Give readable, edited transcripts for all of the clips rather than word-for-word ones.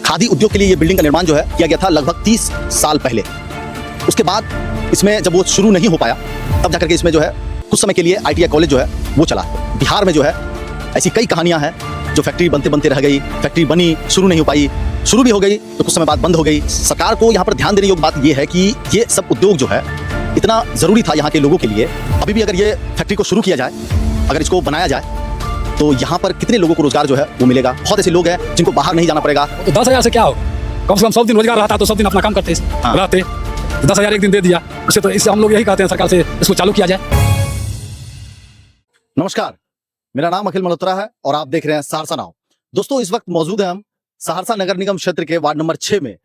खादी उद्योग के लिए ये बिल्डिंग का निर्माण जो है किया गया था लगभग 30 साल पहले। उसके बाद इसमें जब वो शुरू नहीं हो पाया तब जाकर के इसमें जो है कुछ समय के लिए ITI कॉलेज जो है वो चला। बिहार में जो है ऐसी कई कहानियां हैं जो फैक्ट्री बनते बनते रह गई, फैक्ट्री बनी, शुरू नहीं हो पाई, शुरू भी हो गई तो कुछ समय बाद बंद हो गई। सरकार को यहाँ पर ध्यान देने योग्य बात ये है कि ये सब उद्योग जो है इतना ज़रूरी था यहाँ के लोगों के लिए। अभी भी अगर ये फैक्ट्री को शुरू किया जाए, अगर इसको बनाया जाए तो यहाँ पर कितने लोगों को रोजगार जो है वो मिलेगा। बहुत ऐसे लोग हैं जिनको बाहर नहीं जाना पड़ेगा। तो 10,000 से क्या हो, कम से कम 100 दिन रोजगार रहता तो 100 दिन अपना काम करते रहते। 10,000 एक दिन दे दिया उससे, तो इससे हम लोग यही कहते हैं सरकार से इसको चालू किया जाए। नमस्कार, मेरा नाम अखिल मल्होत्रा है और आप देख रहे हैं सहरसा नाउ। दोस्तों, इस वक्त मौजूद है हम सहरसा नगर निगम क्षेत्र के वार्ड नंबर 6 में।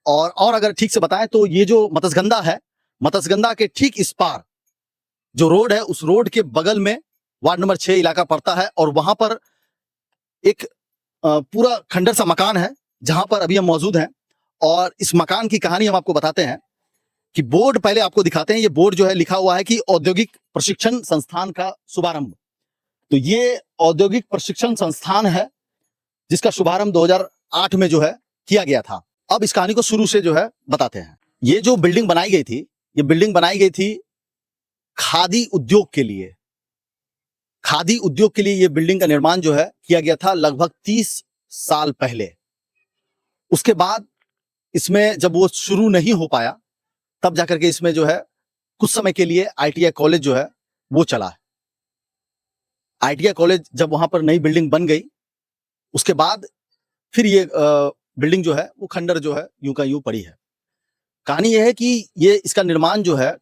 और अगर ठीक से बताएं तो ये जो मत्स्यगंधा है, मत्स्यगंधा के ठीक इस पार जो रोड है, उस रोड के बगल में वार्ड नंबर 6 इलाका पड़ता है। और वहां पर एक पूरा खंडर सा मकान है जहां पर अभी हम मौजूद हैं। और इस मकान की कहानी हम आपको बताते हैं कि बोर्ड पहले आपको दिखाते हैं। ये बोर्ड जो है लिखा हुआ है कि औद्योगिक प्रशिक्षण संस्थान का शुभारंभ। तो ये औद्योगिक प्रशिक्षण संस्थान है जिसका शुभारंभ 2008 में जो है किया गया था। अब इस कहानी को शुरू से जो है बताते हैं। ये जो बिल्डिंग बनाई गई थी, ये बिल्डिंग बनाई गई थी खादी उद्योग के लिए। खादी उद्योग के लिए ये बिल्डिंग का निर्माण जो है किया गया था लगभग 30 साल पहले। उसके बाद इसमें जब वो शुरू नहीं हो पाया तब जाकर के इसमें जो है कुछ समय के लिए ITI कॉलेज जो है वो चला है। ITI कॉलेज जब वहां पर नई बिल्डिंग बन गई, उसके बाद फिर ये बिल्डिंग जो है वो खंडर जो है यूं का यूं पड़ी है। कहानी यह है कि ये इसका निर्माण जो है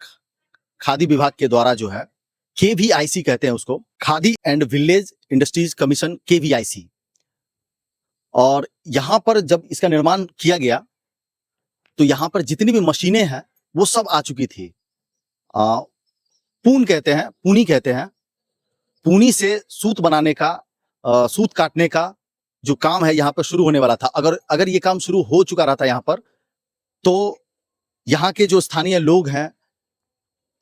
खादी विभाग के द्वारा जो है, KVIC कहते हैं उसको, khadi and village industries commission, KVIC। और यहां पर जब इसका निर्माण किया गया तो यहां पर जितनी भी मशीनें हैं वो सब आ चुकी थी। पूनी कहते हैं। पूनी से सूत बनाने का, सूत काटने का जो काम है यहाँ पर शुरू होने वाला था। अगर ये काम शुरू हो चुका रहता यहाँ पर तो यहाँ के जो स्थानीय लोग हैं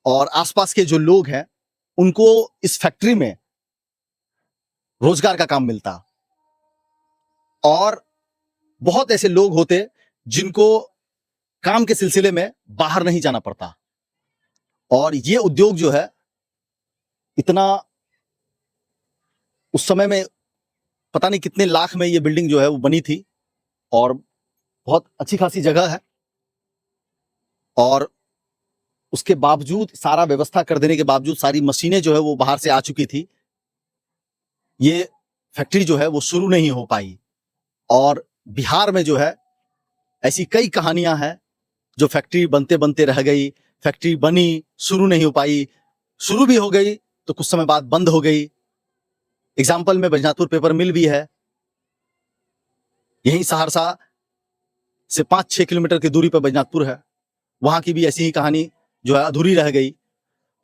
और आसपास के जो लोग हैं उनको इस फैक्ट्री में रोजगार का काम मिलता। और बहुत ऐसे लोग होते जिनको काम के सिलसिले में बाहर नहीं जाना पड़ता। और ये उद्योग जो है इतना, उस समय में पता नहीं कितने लाख में ये बिल्डिंग जो है वो बनी थी और बहुत अच्छी खासी जगह है। और उसके बावजूद, सारा व्यवस्था कर देने के बावजूद, सारी मशीनें जो है वो बाहर से आ चुकी थी, ये फैक्ट्री जो है वो शुरू नहीं हो पाई। और बिहार में जो है ऐसी कई कहानियां हैं जो फैक्ट्री बनते बनते रह गई, फैक्ट्री बनी, शुरू नहीं हो पाई, शुरू भी हो गई तो कुछ समय बाद बंद हो गई। एग्जाम्पल में बैजनाथपुर पेपर मिल भी है, यही सहरसा से 5-6 किलोमीटर की दूरी पर बैजनाथपुर है। वहां की भी ऐसी ही कहानी जो है अधूरी रह गई।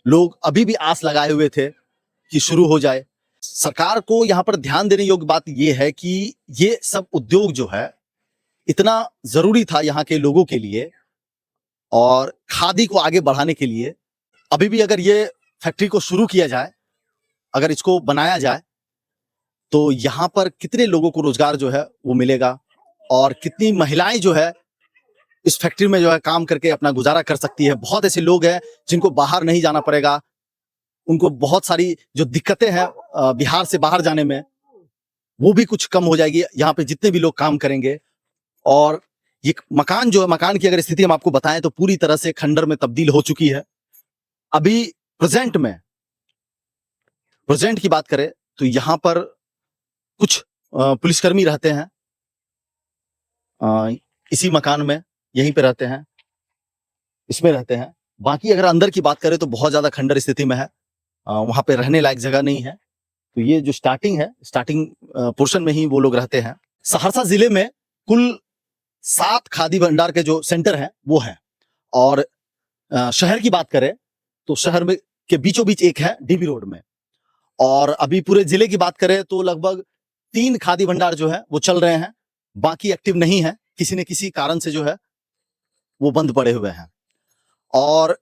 लोग अभी भी आस लगाए हुए थे कि शुरू हो जाए। सरकार को यहाँ पर ध्यान देने योग्य बात यह है कि ये सब उद्योग जो है इतना जरूरी था यहाँ के लोगों के लिए और खादी को आगे बढ़ाने के लिए। अभी भी अगर ये फैक्ट्री को शुरू किया जाए, अगर इसको बनाया जाए तो यहाँ पर कितने लोगों को रोजगार जो है वो मिलेगा और कितनी महिलाएं जो है इस फैक्ट्री में जो है काम करके अपना गुजारा कर सकती है। बहुत ऐसे लोग हैं जिनको बाहर नहीं जाना पड़ेगा, उनको बहुत सारी जो दिक्कतें हैं बिहार से बाहर जाने में वो भी कुछ कम हो जाएगी यहाँ पे जितने भी लोग काम करेंगे। और ये मकान जो है, मकान की अगर स्थिति हम आपको बताएं तो पूरी तरह से खंडर में तब्दील हो चुकी है। अभी प्रेजेंट की बात करें तो यहाँ पर कुछ पुलिसकर्मी रहते हैं, इसी मकान में यहीं पे रहते हैं, इसमें रहते हैं। बाकी अगर अंदर की बात करें तो बहुत ज्यादा खंडर स्थिति में है, वहां पे रहने लायक जगह नहीं है। तो ये जो स्टार्टिंग पोर्शन में ही वो लोग रहते हैं। सहरसा जिले में कुल 7 खादी भंडार के जो सेंटर हैं वो हैं। और शहर की बात करें तो शहर में के बीचों बीच एक है DB रोड में। और अभी पूरे जिले की बात करें तो लगभग 3 खादी भंडार जो है वो चल रहे हैं, बाकी एक्टिव नहीं है, किसी न किसी कारण से जो है वो बंद पड़े हुए हैं। और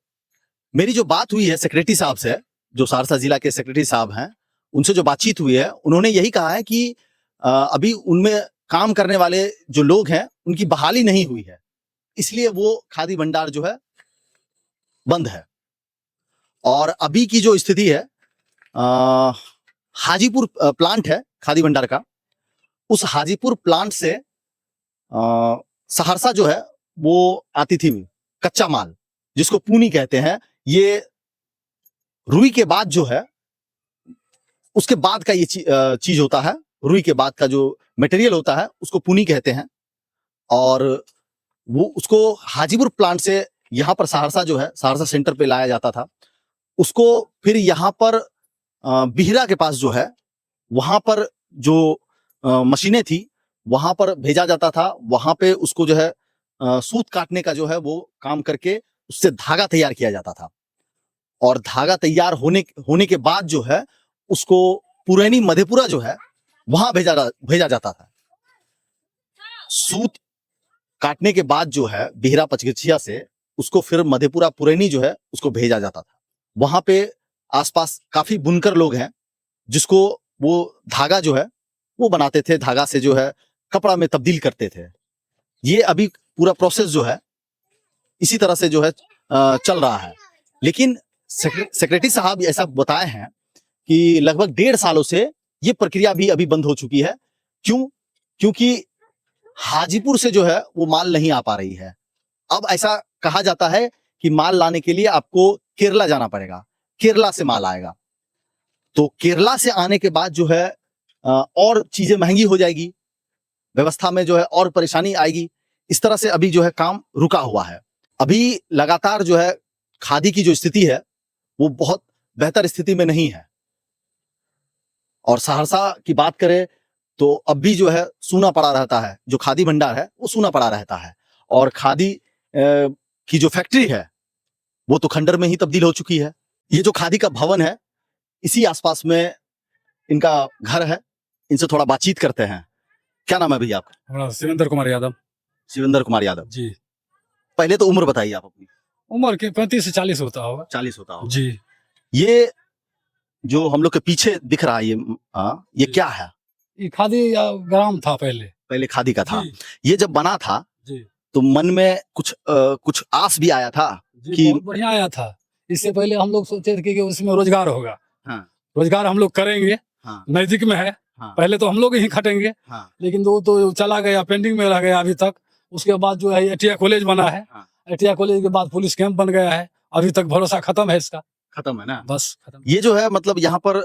मेरी जो बात हुई है सेक्रेटरी साहब से, जो सहरसा जिला के सेक्रेटरी साहब हैं, उनसे जो बातचीत हुई है, उन्होंने यही कहा है कि अभी उनमें काम करने वाले जो लोग हैं उनकी बहाली नहीं हुई है, इसलिए वो खादी भंडार जो है बंद है। और अभी की जो स्थिति है, हाजीपुर प्लांट है खादी भंडार का, उस हाजीपुर प्लांट से सहरसा जो है वो आती थी कच्चा माल, जिसको पूनी कहते हैं। ये रुई के बाद जो है, उसके बाद का ये चीज होता है, रुई के बाद का जो मटेरियल होता है उसको पूनी कहते हैं। और वो उसको हाजीपुर प्लांट से यहाँ पर सहरसा जो है, सहरसा सेंटर पे लाया जाता था। उसको फिर यहाँ पर बिहरा के पास जो है, वहां पर जो मशीनें थी वहां पर भेजा जाता था। वहां पे उसको जो है सूत काटने का जो है वो काम करके उससे धागा तैयार किया जाता था। और धागा तैयार होने के बाद जो है उसको पुरैनी मधेपुरा जो है वहां भेजा जाता था। सूत काटने के बाद जो है बिहरा पचगछिया से उसको फिर मधेपुरा पुरैनी जो है उसको भेजा जाता था। वहां पे आसपास काफी बुनकर लोग हैं जिसको वो धागा जो है वो बनाते थे, धागा से जो है कपड़ा में तब्दील करते थे। ये अभी पूरा प्रोसेस जो है इसी तरह से जो है चल रहा है। लेकिन सेक्रेटरी साहब ऐसा बताए हैं कि लगभग 1.5 सालों से ये प्रक्रिया भी अभी बंद हो चुकी है। क्यों? क्योंकि हाजीपुर से जो है वो माल नहीं आ पा रही है। अब ऐसा कहा जाता है कि माल लाने के लिए आपको केरला जाना पड़ेगा, केरला से माल आएगा। तो केरला से आने के बाद जो है और चीजें महंगी हो जाएगी, व्यवस्था में जो है और परेशानी आएगी। इस तरह से अभी जो है काम रुका हुआ है। अभी लगातार जो है खादी की जो स्थिति है वो बहुत बेहतर स्थिति में नहीं है। और सहरसा की बात करें तो अब भी जो है सूना पड़ा रहता है, जो खादी भंडार है वो सूना पड़ा रहता है। और खादी की जो फैक्ट्री है वो तो खंडर में ही तब्दील हो चुकी है। ये जो खादी का भवन है इसी आसपास में इनका घर है। इनसे थोड़ा बातचीत करते हैं। क्या नाम है भैया आपका? हमारा शिवेंद्र कुमार यादव। शिवेंद्र कुमार यादव जी। पहले तो उम्र बताइए आप अपनी। उम्र के 35 से 40 होता होगा। 40 होता होगा जी। ये जो हम लोग के पीछे दिख रहा है ये क्या है? ये खादी ग्राम था पहले खादी का था। जी। ये जब बना था जी तो मन में कुछ आस भी आया था जी, बहुत बढ़िया आया था। इससे पहले हम लोग सोचे थे कि उसमें रोजगार होगा। हाँ। रोजगार हम लोग करेंगे। हाँ। नजदीक में है। हाँ। पहले तो हम लोग ही खटेंगे। हाँ। लेकिन वो तो चला गया, पेंडिंग में रह गया अभी तक। उसके बाद जो है एटिया कॉलेज बना है। हाँ। एटिया कॉलेज के बाद पुलिस कैंप बन गया है। अभी तक भरोसा खत्म है इसका। खत्म है ना? बस खत्म। ये जो है मतलब यहाँ पर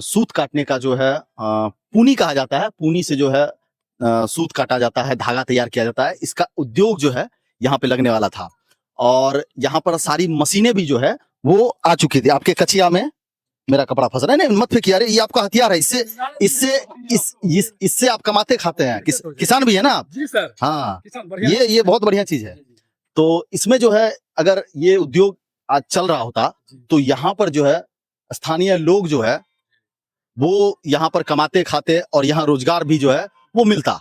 सूत काटने का जो है पूनी कहा जाता है। पूनी से जो है सूत काटा जाता है, धागा तैयार किया जाता है। इसका उद्योग जो है यहाँ पे लगने वाला था। और यहाँ पर सारी मशीनें भी जो है वो आ चुकी थी। आपके कचिया में मेरा कपड़ा फंस रहा है। नहीं मत फेंकिए, अरे ये आपका हथियार है। इससे आप कमाते खाते हैं। किसान भी है ना आप? जी सर। हाँ, किसान बढ़िया। ये बहुत बढ़िया चीज है। तो इसमें जो है अगर ये उद्योग आज चल रहा होता तो यहाँ पर जो है स्थानीय लोग जो है वो यहाँ पर कमाते खाते और यहाँ रोजगार भी जो है वो मिलता।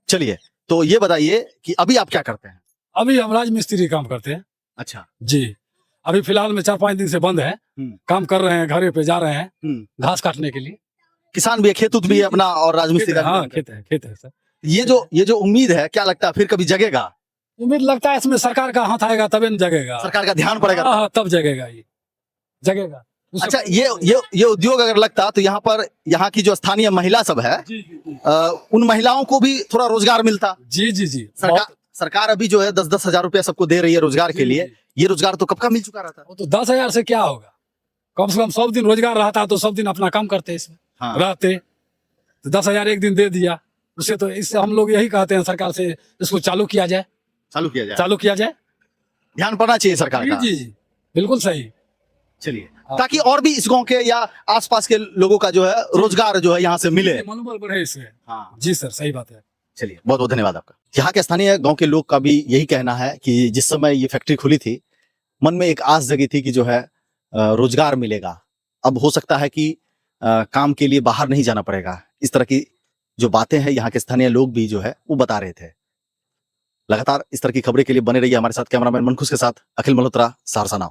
चलिए, तो ये बताइए कि अभी आप क्या करते हैं? अभी हम राजमिस्त्री काम करते हैं। अच्छा जी। अभी फिलहाल में 4-5 दिन से बंद है। काम कर रहे हैं, घरे पे जा रहे हैं घास काटने के लिए। किसान भी है, खेत भी है अपना और राजमिस्त्री का। हाँ, खेत है सर। ये जो उम्मीद है, क्या लगता है फिर कभी जगेगा? उम्मीद लगता है इसमें सरकार का हाथ आएगा तभी न जगेगा। सरकार का ध्यान पड़ेगा। हाँ, तब जगेगा, ये जगेगा। अच्छा, ये उद्योग अगर लगता तो यहाँ की जो स्थानीय महिला सब है उन महिलाओं को भी थोड़ा रोजगार मिलता। जी जी जी। सरकार अभी जो है 10-10 हजार रुपया सबको दे रही है रोजगार के लिए। ये रोजगार तो कब का मिल चुका रहता। वो तो 10,000 से क्या होगा? कम से कम 100 दिन रोजगार रहता तो सब दिन अपना काम करते इसमें। हाँ। रहते तो 10,000 एक दिन दे दिया उसे। तो इससे हम लोग यही कहते हैं सरकार से इसको चालू किया जाए। ध्यान पड़ना चाहिए सरकार का। जी जी, बिल्कुल सही। चलिए, ताकि और भी इस गांव के या आसपास के लोगों का जो है रोजगार जो है यहाँ से मिले, मनोबल बढ़े इसमें। हाँ जी सर, सही बात है। चलिए, बहुत बहुत धन्यवाद आपका। यहाँ के स्थानीय गांव के लोग का भी यही कहना है कि जिस समय ये फैक्ट्री खुली थी मन में एक आस जगी थी कि जो है रोजगार मिलेगा। अब हो सकता है कि काम के लिए बाहर नहीं जाना पड़ेगा। इस तरह की जो बातें हैं यहाँ के स्थानीय लोग भी जो है वो बता रहे थे। लगातार इस तरह की खबरें के लिए बने रहिए हमारे साथ। कैमरामैन मनखुश के साथ अखिल मल्होत्रा, सहरसा नाउ।